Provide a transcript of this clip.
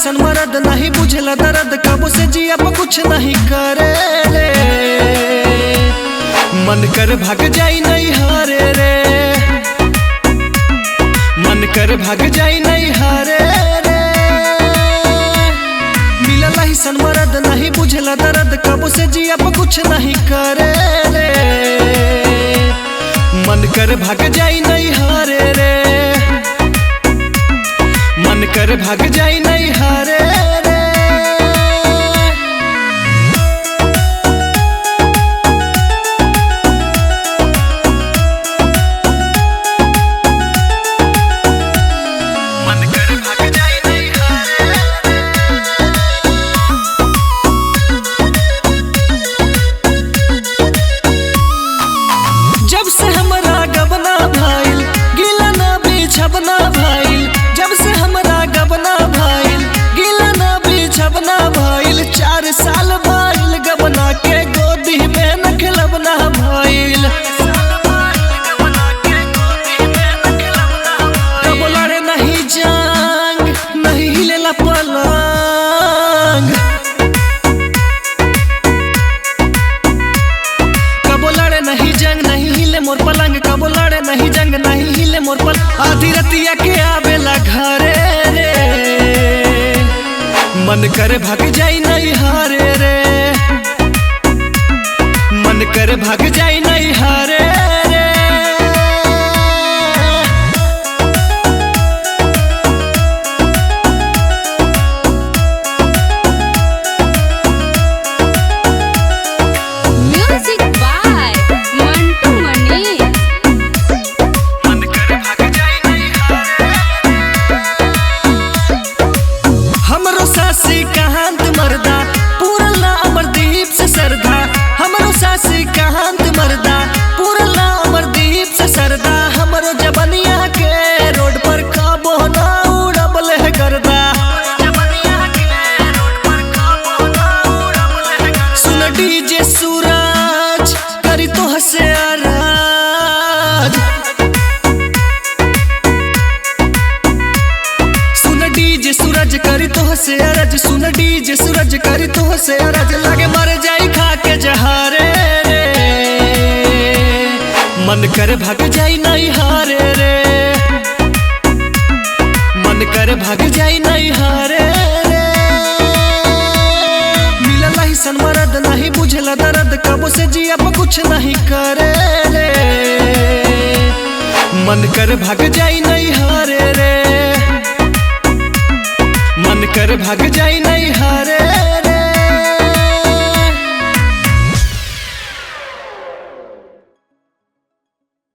सन मरद नहीं बुझला दर्द कबो से जिया पर कुछ नहीं करे रे। मन कर भाग जाई नहीं हारे रे, मन कर भाग जाई नहीं हारे रे। मिलला ही सन मरद नहीं बुझला दर्द कबो से जिया पर कुछ नहीं करे रे। मन कर भाग जाई नहीं हारे रे, मन कर भाग जाई नहीं हारे रे। मन कर भाग जाई नहीं हारे जब से हमरा गबना भाईल गिला ना बिछबना भाईल, जब से हमरा गबना भाईल गिला ना बिछबना भाईल। 4 साल भाईल गबना के गोदी में न खिलबना भाईल। कब लड़े नहीं जंग नहीं हिलेला पलंग, कब लड़े नहीं जंग नहीं हिले मोर पलंग, कब लड़े नहीं जंग नहीं हिले मोर पलंग। आधी रतिया के आवेला घरे रे, मन कर भाग जाई नहीं हारे रे, मन कर भाग जाई नहीं हारे रे। म्यूजिक बाय मंटू मनी। मन कर भाग जाई नहीं हारे हमरो सासी कहांत मर्दा पूरला अमरदीप से सरदा, हमरो सासी कहांत मर्दा पूरला अमरदीप से सरदा। हमरो जबनिया के रोड पर कबो ना उड़बले है गर्दा, सुन डीजे सूरज करी तो हसे आराज, सुन डीजे सूरज करी तो हसे अरज, सुन डीजे सूरज करी तो हसे अरज। लागे मर जाई खा के जहारे रे, मन कर भाग जाई नहीं हारे रे, मन कर भाग जाई नहीं हारे रे। मिलला ही सन मरद नहीं बुझला दर्द कबो से जिया पर कुछ नहीं करे रे। मन कर भाग जाई नहीं हारे रे, मन कर भाग